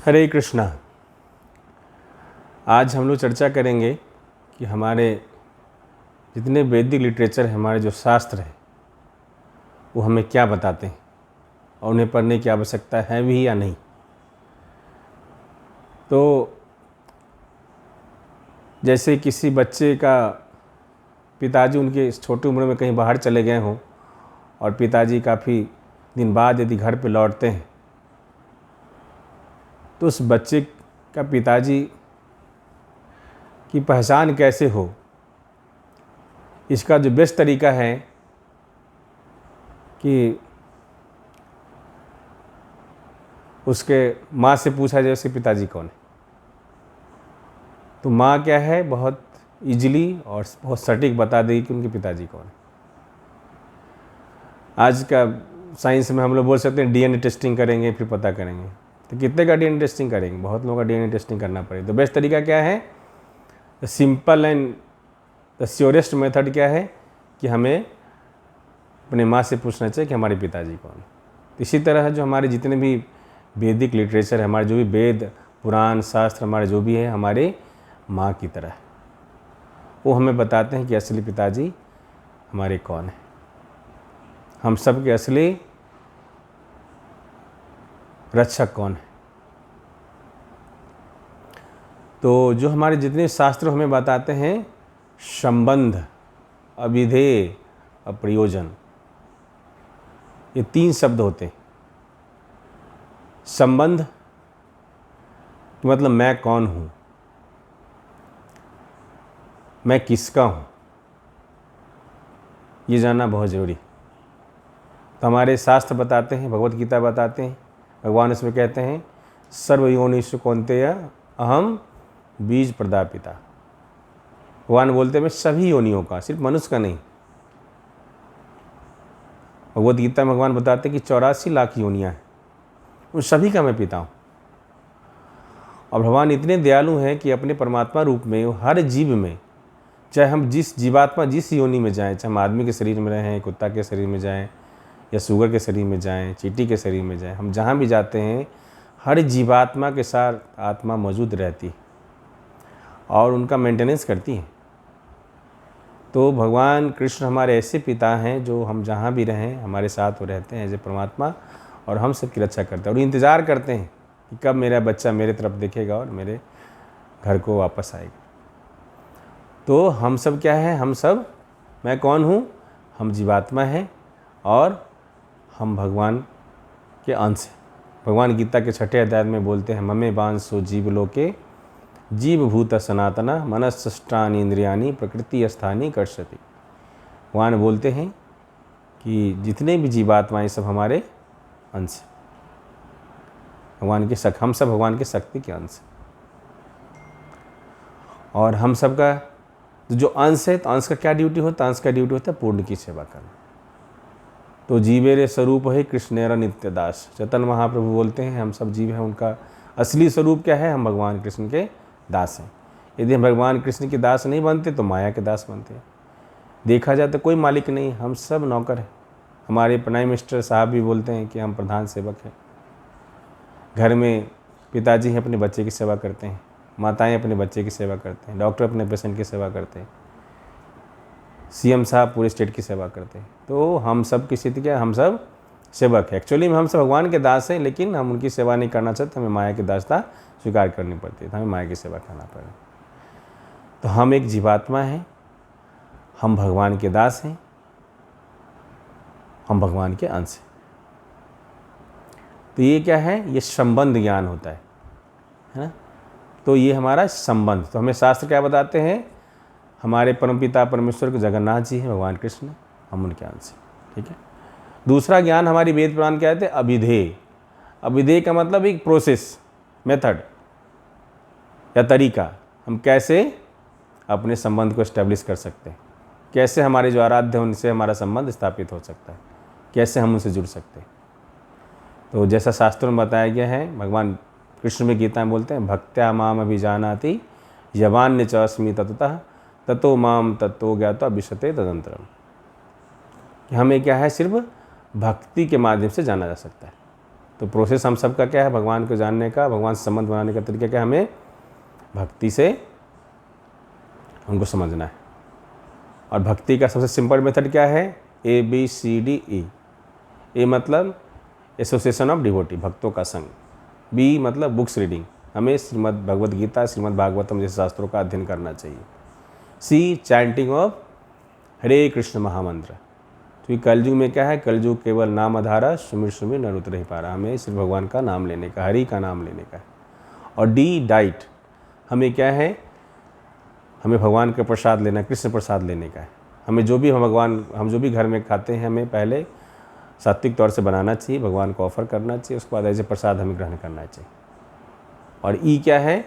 हरे कृष्णा। आज हम लोग चर्चा करेंगे कि हमारे जितने वैदिक लिटरेचर है, हमारे जो शास्त्र हैं, वो हमें क्या बताते हैं और उन्हें पढ़ने की आवश्यकता है भी या नहीं। तो जैसे किसी बच्चे का पिताजी उनके इस छोटी उम्र में कहीं बाहर चले गए हों और पिताजी काफ़ी दिन बाद यदि घर पे लौटते हैं, तो उस बच्चे का पिताजी की पहचान कैसे हो, इसका जो बेस्ट तरीका है कि उसके माँ से पूछा जाए उसके पिताजी कौन है। तो माँ क्या है, बहुत इजीली और बहुत सटीक बता देगी कि उनके पिताजी कौन है। आज का साइंस में हम लोग बोल सकते हैं डीएनए टेस्टिंग करेंगे फिर पता करेंगे। तो कितने का डीएनए टेस्टिंग करेंगे? बहुत लोगों का डीएनए टेस्टिंग करना पड़ेगा। तो बेस्ट तरीका क्या है? The simple and the surest method क्या है कि हमें अपने माँ से पूछना चाहिए कि हमारे पिताजी कौन है। तो इसी तरह जो हमारे जितने भी वैदिक लिटरेचर है, हमारे जो भी वेद पुराण शास्त्र हमारे जो भी है, हमारे माँ की तरह है। वो हमें बताते हैं कि असली पिताजी हमारे कौन है। हम सब के असली रक्षक कौन है। तो जो हमारे जितने शास्त्र हमें बताते हैं, संबंध, अभिधेय और प्रयोजन, ये तीन शब्द होते हैं। संबंध मतलब मैं कौन हूँ, मैं किसका हूँ, ये जानना बहुत ज़रूरी। तो हमारे शास्त्र बताते हैं, भगवत गीता बताते हैं, भगवान इसमें कहते हैं सर्वयोनिषु कौन्तेय अहम बीज प्रदापिता। भगवान बोलते हैं मैं सभी योनियों का, सिर्फ मनुष्य का नहीं। भगवत गीता में भगवान बताते हैं कि 84 लाख योनियाँ हैं, उन सभी का मैं पिता हूँ। और भगवान इतने दयालु हैं कि अपने परमात्मा रूप में हर जीव में, चाहे हम जिस जीवात्मा जिस योनि में जाएं, चाहे हम आदमी के शरीर में रहें, कुत्ता के शरीर में जाएं, या सूगर के शरीर में जाएं, चींटी के शरीर में जाएं, हम जहाँ भी जाते हैं हर जीवात्मा के साथ आत्मा मौजूद रहती है और उनका मेंटेनेंस करती है। तो भगवान कृष्ण हमारे ऐसे पिता हैं जो हम जहाँ भी रहें हमारे साथ वो रहते हैं एज ए परमात्मा, और हम सबकी रक्षा करते हैं और इंतज़ार करते हैं कि कब मेरा बच्चा मेरे तरफ देखेगा और मेरे घर को वापस आएगा। तो हम सब क्या है? हम सब, मैं कौन हूँ? हम जीवात्मा हैं और हम भगवान के अंश हैं। भगवान गीता के 6ठे अध्याय में बोलते हैं ममे वांसो जीवलोके जीवभूत सनातना मनस्सष्टानि इंद्रियानि प्रकृति स्थानी कर्षति। भगवान बोलते हैं कि जितने भी जीवात्माएं सब हमारे अंश हैं, भगवान के हम सब भगवान के शक्ति के अंश हैं। और हम सब का जो अंश है, तो अंश का क्या ड्यूटी होता है? अंश का ड्यूटी होता है पूर्ण की सेवा करना। तो जीवेरे स्वरूप है कृष्णेरा नित्य दास। चैतन्य महाप्रभु बोलते हैं हम सब जीव हैं, उनका असली स्वरूप क्या है? हम भगवान कृष्ण के दास हैं। यदि हम भगवान कृष्ण के दास नहीं बनते तो माया के दास बनते हैं। देखा जाए तो कोई मालिक नहीं, हम सब नौकर हैं। हमारे प्राइम मिनिस्टर साहब भी बोलते हैं कि हम प्रधान सेवक हैं। घर में पिताजी हैं, अपने बच्चे की सेवा करते हैं, माताएं अपने बच्चे की सेवा करते हैं, डॉक्टर अपने पेशेंट की सेवा करते हैं, सीएम साहब पूरे स्टेट की सेवा करते हैं। तो हम सब की स्थिति क्या है? हम सब सेवक है। एक्चुअली में हम सब भगवान के दास हैं, लेकिन हम उनकी सेवा नहीं करना चाहते, हमें माया की दासता स्वीकार करनी पड़ती है, तो हमें माया की सेवा करना पड़ेगा। तो हम एक जीवात्मा हैं, हम भगवान के दास हैं, हम भगवान के अंश हैं। तो ये क्या है? ये संबंध ज्ञान होता है ना। तो ये हमारा संबंध। तो हमें शास्त्र क्या बताते हैं? हमारे परमपिता परमेश्वर के जगन्नाथ जी हैं, भगवान कृष्ण, हम उनके अंश हैं। ठीक है। दूसरा ज्ञान हमारी वेद पुराण क्या कहते हैं? अभिधेय। अभिधेय का मतलब एक प्रोसेस, मेथड या तरीका। हम कैसे अपने संबंध को एस्टेब्लिश कर सकते हैं, कैसे हमारे जो आराध्य हैं उनसे हमारा संबंध स्थापित हो सकता है, कैसे हम उनसे जुड़ सकते हैं। तो जैसा शास्त्रों में बताया गया है, भगवान कृष्ण में गीता में बोलते हैं भक्त्या माम अभिजानाति यवान्य च अस्मि ततः ततो माम तत्तो ज्ञात्वा विशते तदंतरम। कि हमें क्या है? सिर्फ भक्ति के माध्यम से जाना जा सकता है। तो प्रोसेस हम सबका क्या है, भगवान को जानने का, भगवान से संबंध बनाने का तरीका क्या है, हमें भक्ति से उनको समझना है। और भक्ति का सबसे सिंपल मेथड क्या है, ABCDE। ए मतलब एसोसिएशन ऑफ डिवोटी, भक्तों का संग। बी मतलब बुक्स रीडिंग, हमें श्रीमद् भगवद गीता, श्रीमद् भागवतम जैसे शास्त्रों का अध्ययन करना चाहिए। सी चैंटिंग ऑफ हरे कृष्ण महामंत्र, क्योंकि कलयुग में क्या है, कलयुग केवल नाम आधारा, सुमिर सुमिर नर उतर ही पारा, हमें श्री भगवान का नाम लेने का, हरि का नाम लेने का है। और डी डाइट, हमें क्या है, हमें भगवान का प्रसाद लेना, कृष्ण प्रसाद लेने का है। हमें जो भी हम जो भी घर में खाते हैं, हमें पहले सात्विक तौर से बनाना चाहिए, भगवान को ऑफर करना चाहिए, उसके बाद ऐसे प्रसाद हमें ग्रहण करना चाहिए। और ई क्या है,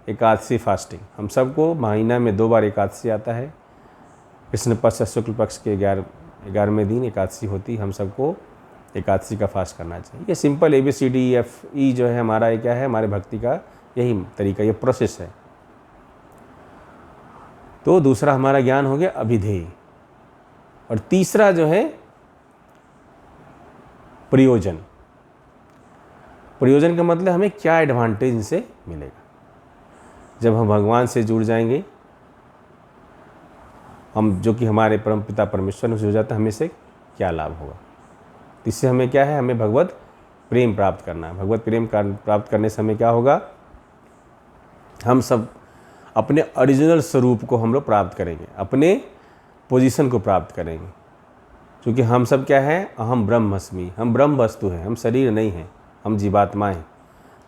एकादशी फास्टिंग। हम सबको महीना में 2 बार एकादशी आता है, कृष्ण पक्ष शुक्ल पक्ष के 11वें दिन एकादशी होती है, हम सबको एकादशी का फास्ट करना चाहिए। ये सिंपल ABCDEFE जो है हमारा, ये क्या है, हमारे भक्ति का यही तरीका, ये प्रोसेस है। तो दूसरा हमारा ज्ञान हो गया अभिधेय, और तीसरा जो है प्रयोजन। प्रयोजन का मतलब हमें क्या एडवांटेज इनसे मिलेगा। जब हम भगवान से जुड़ जाएंगे, हम जो कि हमारे परम पिता परमेश्वर से हो जाता है, हमें से क्या लाभ होगा। इससे हमें क्या है, हमें भगवत प्रेम प्राप्त करना है। भगवत प्रेम प्राप्त करने से हमें क्या होगा, हम सब अपने ओरिजिनल स्वरूप को हम लोग प्राप्त करेंगे, अपने पोजीशन को प्राप्त करेंगे। क्योंकि हम सब क्या है, अहम ब्रह्मस्मि, हम ब्रह्म वस्तु हैं, हम शरीर नहीं हैं, हम जीवात्माएं हैं।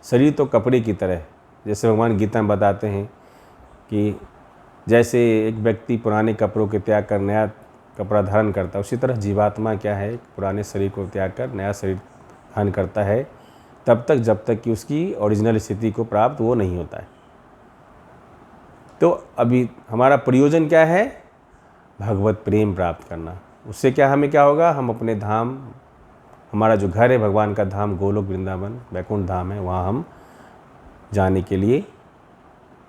शरीर तो कपड़े की तरह है, जैसे भगवान गीता में बताते हैं कि जैसे एक व्यक्ति पुराने कपड़ों के त्याग कर नया कपड़ा धारण करता है, उसी तरह जीवात्मा क्या है, पुराने शरीर को त्याग कर नया शरीर धारण करता है, तब तक जब तक कि उसकी ओरिजिनल स्थिति को प्राप्त वो नहीं होता है। तो अभी हमारा प्रयोजन क्या है, भगवत प्रेम प्राप्त करना। उससे क्या हमें क्या होगा, हम अपने धाम, हमारा जो घर है भगवान का धाम, गोलोक वृंदावन वैकुंठ धाम है, वहाँ हम जाने के लिए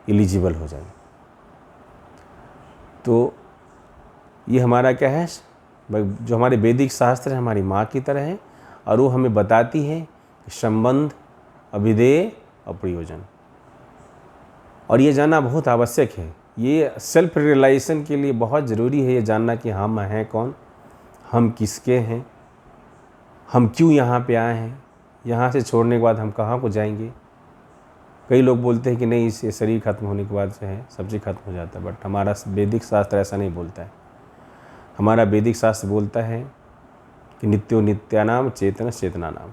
एलिजिबल हो जाएंगे। तो ये हमारा क्या है, जो हमारे वैदिक शास्त्र है हमारी माँ की तरह है, और वो हमें बताती है कि संबंध, अभिधेय और प्रयोजन। और ये जानना बहुत आवश्यक है, ये सेल्फ रियलाइजेशन के लिए बहुत ज़रूरी है ये जानना कि हम हैं कौन, हम किसके हैं, हम क्यों यहाँ पे आए हैं, यहाँ से छोड़ने के बाद हम कहाँ को जाएंगे। कई लोग बोलते हैं कि नहीं, इस शरीर खत्म होने के बाद जो है सब चीज़ खत्म हो जाता है, बट हमारा वैदिक शास्त्र ऐसा नहीं बोलता है। हमारा वैदिक शास्त्र बोलता है कि नित्यो नित्यानाम चेतन चेतनानाम,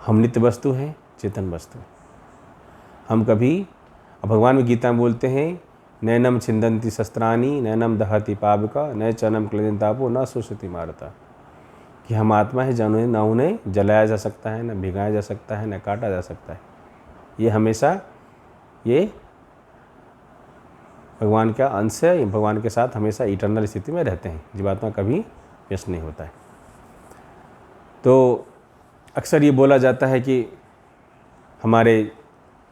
हम नित्य वस्तु हैं, चेतन वस्तु। हम कभी, भगवान में गीता में बोलते हैं, नैनम छिंदंती शस्त्राणी नैनम दहति पावका न चनम क्लेदंतापो न सुश्रुति मारता, कि हम आत्मा है जिन्हें न उन्हें जलाया जा सकता है, न भिगाया जा सकता है, न काटा जा सकता है। ये हमेशा ये भगवान का अंश है, भगवान के साथ हमेशा इटर्नल स्थिति में रहते हैं, जीवात्मा कभी व्यस्त नहीं होता है। तो अक्सर ये बोला जाता है कि हमारे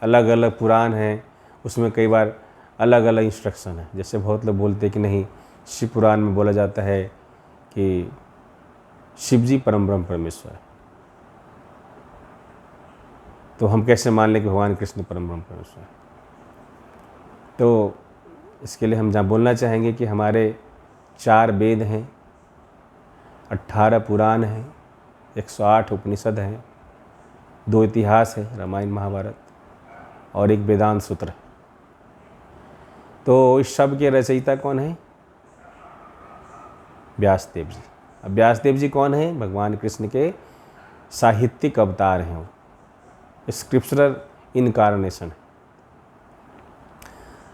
अलग अलग पुराण हैं, उसमें कई बार अलग अलग इंस्ट्रक्शन है। जैसे बहुत लोग बोलते हैं कि नहीं, शिव पुराण में बोला जाता है कि शिव जी परम ब्रह्म परमेश्वर है, तो हम कैसे मान लें कि भगवान कृष्ण परम ब्रह्म परमेश्वर है। तो इसके लिए हम जहाँ बोलना चाहेंगे कि हमारे 4 वेद हैं, 18 पुराण हैं, 108 उपनिषद हैं, 2 इतिहास है, रामायण महाभारत, और एक वेदांत सूत्र। तो इस सब के रचयिता कौन है, व्यासदेव जी। अब व्यासदेव जी कौन है, भगवान कृष्ण के साहित्यिक अवतार हैं, वो स्क्रिप्चरल इनकार्नेशन है।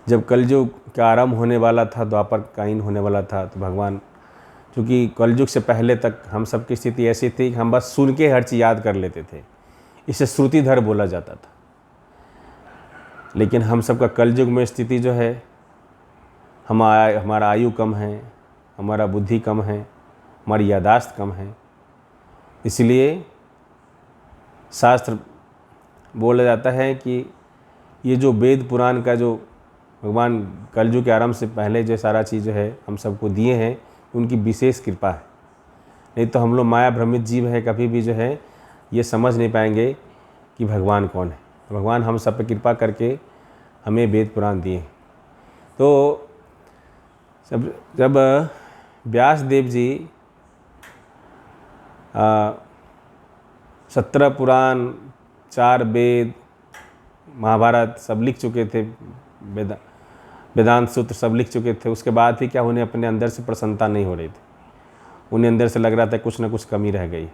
जब कलयुग का आरंभ होने वाला था, द्वापर कालीन होने वाला था, तो भगवान, क्योंकि कलयुग से पहले तक हम सब की स्थिति ऐसी थी कि हम बस सुन के हर चीज़ याद कर लेते थे, इसे श्रुतिधर बोला जाता था। लेकिन हम सबका कलयुग में स्थिति जो है, हमारा आयु कम है, हमारा बुद्धि कम है, हमारी यादाश्त कम है, इसलिए शास्त्र बोला जाता है कि ये जो वेद पुराण का जो भगवान कलयुग के आरंभ से पहले जो सारा चीज़ जो है हम सबको दिए हैं, उनकी विशेष कृपा है। नहीं तो हम लोग माया भ्रमित जीव है, कभी भी जो है ये समझ नहीं पाएंगे कि भगवान कौन है। तो भगवान हम सब पे कृपा करके हमें वेद पुराण दिए। तो जब व्यास देव जी 17 पुराण, 4 वेद, महाभारत सब लिख चुके थे, वेदांत सूत्र सब लिख चुके थे, उसके बाद भी क्या उन्हें अपने अंदर से प्रसन्नता नहीं हो रही थी। उन्हें अंदर से लग रहा था कुछ ना कुछ कमी रह गई,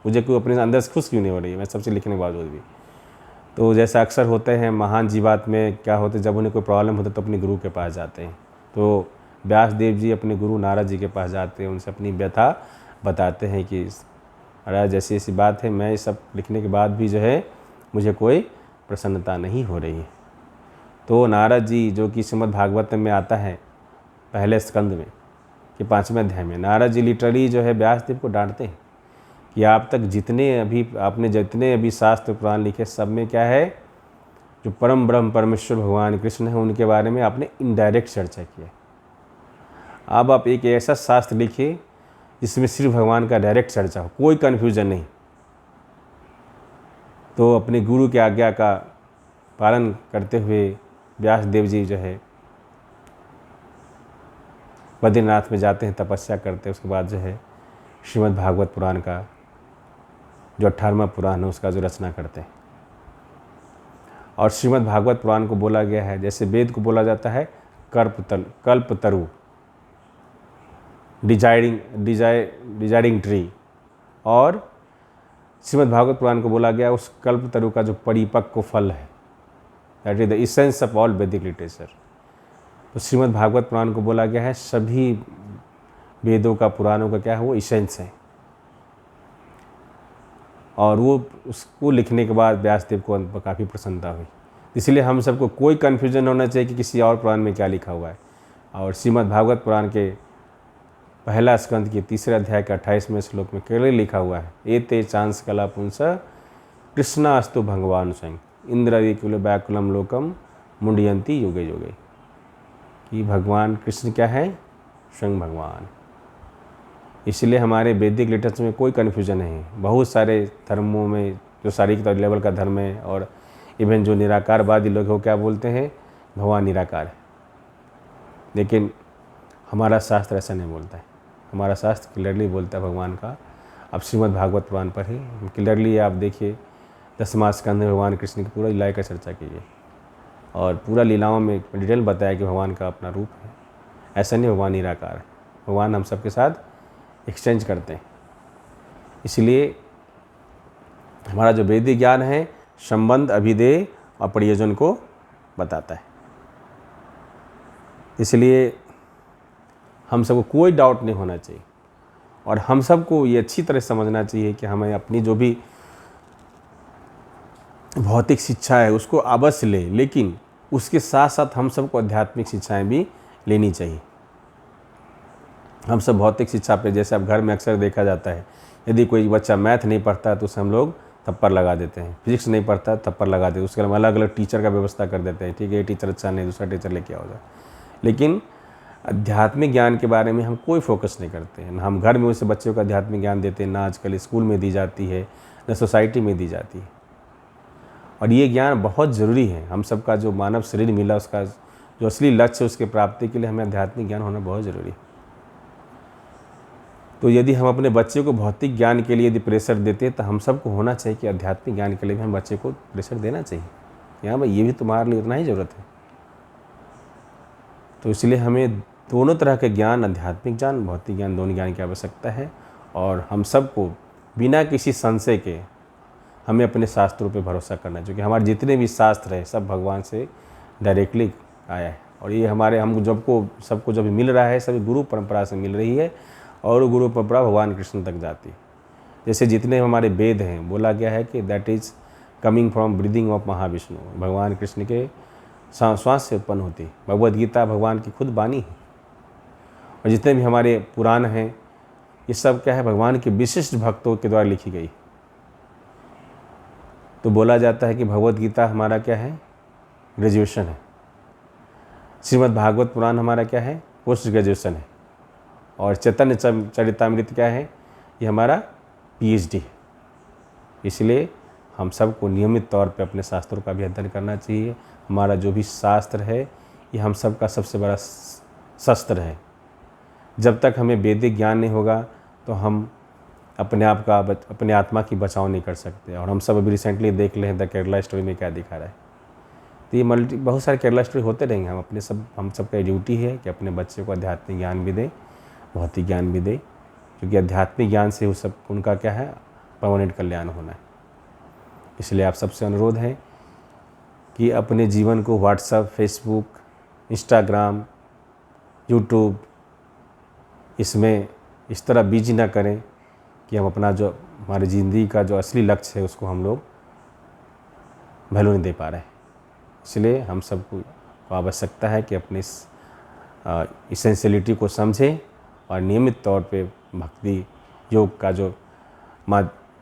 मुझे कोई अपने अंदर से खुश क्यों नहीं हो रही है, मैं सबसे लिखने के बावजूद भी। तो जैसा अक्सर होते हैं महान जीवात में क्या होते, जब उन्हें कोई प्रॉब्लम होता है तो अपने गुरु के पास जाते हैं। तो व्यास देव जी अपने गुरु नारद जी के पास जाते हैं, उनसे अपनी व्यथा बताते हैं कि महाराज ऐसी ऐसी बात है, मैं ये सब लिखने के बाद भी जो है मुझे कोई प्रसन्नता नहीं हो रही है। तो नारद जी, जो कि श्रीमद् भागवत में आता है पहले स्कंद में कि 5वें अध्याय में, नारद जी लिटरली जो है व्यास देव को डांटते हैं कि आपने जितने अभी शास्त्र पुराण लिखे सब में क्या है, जो परम ब्रह्म परमेश्वर भगवान कृष्ण है उनके बारे में आपने इनडायरेक्ट चर्चा किया। अब आप एक ऐसा शास्त्र लिखिए जिसमें सिर्फ भगवान का डायरेक्ट चर्चा हो, कोई कन्फ्यूजन नहीं। तो अपने गुरु की आज्ञा का पालन करते हुए व्यास देव जी जो है बद्रीनाथ में जाते हैं, तपस्या करते हैं। उसके बाद जो है श्रीमद् भागवत पुराण का जो 18वां पुराण है उसका जो रचना करते हैं। और श्रीमद् भागवत पुराण को बोला गया है, जैसे वेद को बोला जाता है कल्पतरु, डिजाइडिंग ट्री, और श्रीमद् भागवत पुराण को बोला गया उस कल्पतरु का जो परिपक्व फल है, that is the essence of all वैदिक लिटरेचर। तो श्रीमद् भागवत पुराण को बोला गया है सभी वेदों का, पुराणों का क्या है, वो इसेंस है। और वो उसको लिखने के बाद व्यासदेव को काफ़ी प्रसन्नता हुई। इसलिए हम सबको कोई कन्फ्यूजन होना चाहिए कि किसी और पुराण में क्या लिखा हुआ है। और श्रीमद् भागवत पुराण के पहला स्कंद के 3 अध्याय के 28वें श्लोक में क्लियरली लिखा हुआ है, एते चांस कला पुंस कृष्णास्तु भगवान स्वयं इंद्रकुल व्याकुलम लोकम मुंडयंती युगे युगे, कि भगवान कृष्ण क्या है, स्वयं भगवान। इसलिए हमारे वैदिक लिटरेचर में कोई कन्फ्यूजन नहीं है। बहुत सारे धर्मों में जो शारीरिक लेवल का धर्म है और इवन जो निराकारवादी लोग हैं वो क्या बोलते हैं, भगवान निराकार है। लेकिन हमारा शास्त्र ऐसा नहीं बोलता है। हमारा शास्त्र क्लियरली बोलता है भगवान का। अब श्रीमद् भागवत पुराण पर ही क्लियरली आप देखिए 10वां स्कंद में भगवान कृष्ण की पूरा लीला का चर्चा कीजिए और पूरा लीलाओं में डिटेल बताया कि भगवान का अपना रूप है। ऐसा नहीं भगवान निराकार है, भगवान हम सबके साथ एक्सचेंज करते हैं। इसलिए हमारा जो वैदिक ज्ञान है संबंध, अभिधेय और प्रयोजन को बताता है। इसलिए हम सबको कोई डाउट नहीं होना चाहिए और हम सबको ये अच्छी तरह समझना चाहिए कि हमें अपनी जो भी भौतिक शिक्षा है उसको अवश्य ले, लेकिन उसके साथ साथ हम सबको आध्यात्मिक शिक्षाएं भी लेनी चाहिए। हम सब भौतिक शिक्षा पे, जैसे अब घर में अक्सर देखा जाता है, यदि कोई बच्चा मैथ नहीं पढ़ता तो उसे हम लोग थप्पड़ लगा देते हैं, फिजिक्स नहीं पढ़ता थप्पड़ लगा देते हैं, उसके लिए अलग अलग टीचर का व्यवस्था कर देते हैं। ठीक है, ये टीचर अच्छा नहीं, दूसरा टीचर लेके आओ। लेकिन आध्यात्मिक ज्ञान के बारे में हम कोई फोकस नहीं करते हैं। ना हम घर में उसे बच्चों को आध्यात्मिक ज्ञान देते हैं, ना आजकल स्कूल में दी जाती है, ना सोसाइटी में दी जाती है। और ये ज्ञान बहुत ज़रूरी है। हम सबका जो मानव शरीर मिला उसका जो असली लक्ष्य है उसके प्राप्ति के लिए हमें आध्यात्मिक ज्ञान होना बहुत ज़रूरी है। तो यदि हम अपने बच्चे को भौतिक ज्ञान के लिए यदि प्रेशर देते हैं तो हम सबको होना चाहिए कि आध्यात्मिक ज्ञान के लिए भी हम बच्चे को प्रेशर देना चाहिए कि हाँ भाई ये भी तुम्हारे लिए उतना ही ज़रूरत है। तो इसलिए हमें दोनों तरह के ज्ञान, आध्यात्मिक ज्ञान, भौतिक ज्ञान, दोनों ज्ञान की आवश्यकता है। और हम सबको बिना किसी संशय के हमें अपने शास्त्रों पे भरोसा करना चाहिए क्योंकि हमारे जितने भी शास्त्र हैं सब भगवान से डायरेक्टली आया है। और ये हमारे हम सबको जब मिल रहा है सभी गुरु परंपरा से मिल रही है और वो गुरु परंपरा भगवान कृष्ण तक जाती है। जैसे जितने हमारे वेद हैं बोला गया है कि that is coming from breathing of Mahavishnu, भगवान कृष्ण के श्वास से उत्पन्न होती है। भगवद गीता भगवान की खुद वाणी है। और जितने भी हमारे पुराण हैं ये सब क्या है, भगवान के विशिष्ट भक्तों के द्वारा लिखी गई। तो बोला जाता है कि भगवद गीता हमारा क्या है, ग्रेजुएशन है। श्रीमद् भागवत पुराण हमारा क्या है, पोस्ट ग्रेजुएशन है। और चैतन्य चरितामृत क्या है, ये हमारा PhD है। इसलिए हम सबको नियमित तौर पे अपने शास्त्रों का भी अध्ययन करना चाहिए। हमारा जो भी शास्त्र है ये हम सब का सबसे बड़ा शस्त्र है। जब तक हमें वैदिक ज्ञान नहीं होगा तो हम अपने आप का अपने आत्मा की बचाव नहीं कर सकते। और हम सब अभी रिसेंटली देख लें द केरला स्टोरी में क्या दिखा रहा है। तो ये बहुत सारे केरला स्टोरी होते रहेंगे। हम सब का ड्यूटी है कि अपने बच्चे को आध्यात्मिक ज्ञान भी दें, भौतिक ज्ञान भी दें, क्योंकि आध्यात्मिक ज्ञान से वो सब उनका क्या है, परमानेंट कल्याण होना है। इसलिए आप सबसे अनुरोध है कि अपने जीवन को व्हाट्सएप, फेसबुक, इंस्टाग्राम, यूट्यूब इसमें इस तरह बिजी ना करें कि हम अपना जो हमारी ज़िंदगी का जो असली लक्ष्य है उसको हम लोग वैल्यू नहीं दे पा रहे हैं। इसलिए हम सबको आवश्यकता है कि अपनी इसेंशियलिटी को समझें और नियमित तौर पे भक्ति योग का जो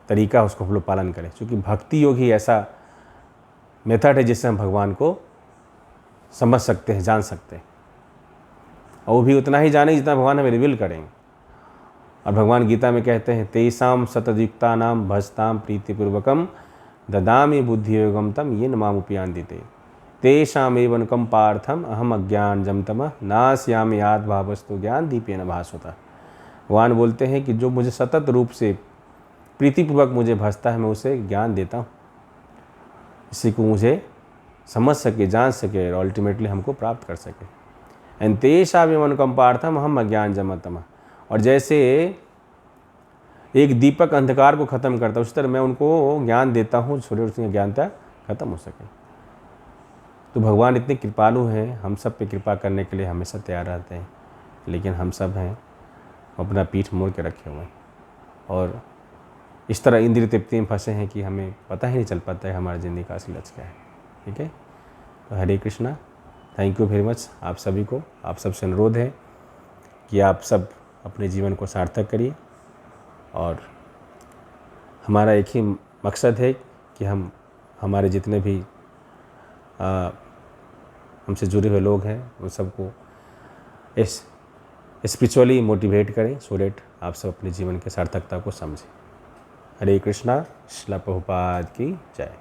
तरीका है उसको हम लोग पालन करें, क्योंकि भक्ति योग ही ऐसा मेथड है जिससे हम भगवान को समझ सकते हैं, जान सकते हैं। और वो भी उतना ही जाने जितना भगवान हमें रिवील करेंगे। और भगवान गीता में कहते हैं तेषां सतयुक्तानां भजतां प्रीतिपूर्वकं ददामि बुद्धियोगं तम येन माम उपयान्ति ते तेषामेव अनुकंपार्थम अहम अज्ञानजं तमः नास्यामि यादभावस्तु ज्ञान दीपेन भास्वता। भगवान बोलते हैं कि जो मुझे सतत रूप से प्रीतिपूर्वक मुझे भजता है मैं उसे ज्ञान देता हूँ, इसी को मुझे समझ सके, जान सके और अल्टीमेटली हमको प्राप्त कर सके। एंड तेषामेव अनुकंपार्थम अहम अज्ञानजं तमः। और जैसे एक दीपक अंधकार को ख़त्म करता है उसी तरह मैं उनको ज्ञान देता हूँ, छोटे उसकी ज्ञानता ख़त्म हो सके। तो भगवान इतने कृपालु हैं, हम सब पे कृपा करने के लिए हमेशा तैयार रहते हैं, लेकिन हम सब हैं अपना पीठ मोड़ के रखे हुए हैं और इस तरह इंद्रिय तृप्ति में फंसे हैं कि हमें पता ही नहीं चल पाता है हमारी ज़िंदगी का असली लक्ष्य क्या है। ठीक है, तो Hare Krishna, thank you very much आप सभी को। आप सबसे अनुरोध है कि आप सब अपने जीवन को सार्थक करिए और हमारा एक ही मकसद है कि हम हमारे जितने भी हमसे जुड़े हुए लोग हैं उन सबको इस स्पिरिचुअली मोटिवेट करें, सो दैट आप सब अपने जीवन की सार्थकता को समझें। हरे कृष्णा, श्रील प्रभुपाद की जय।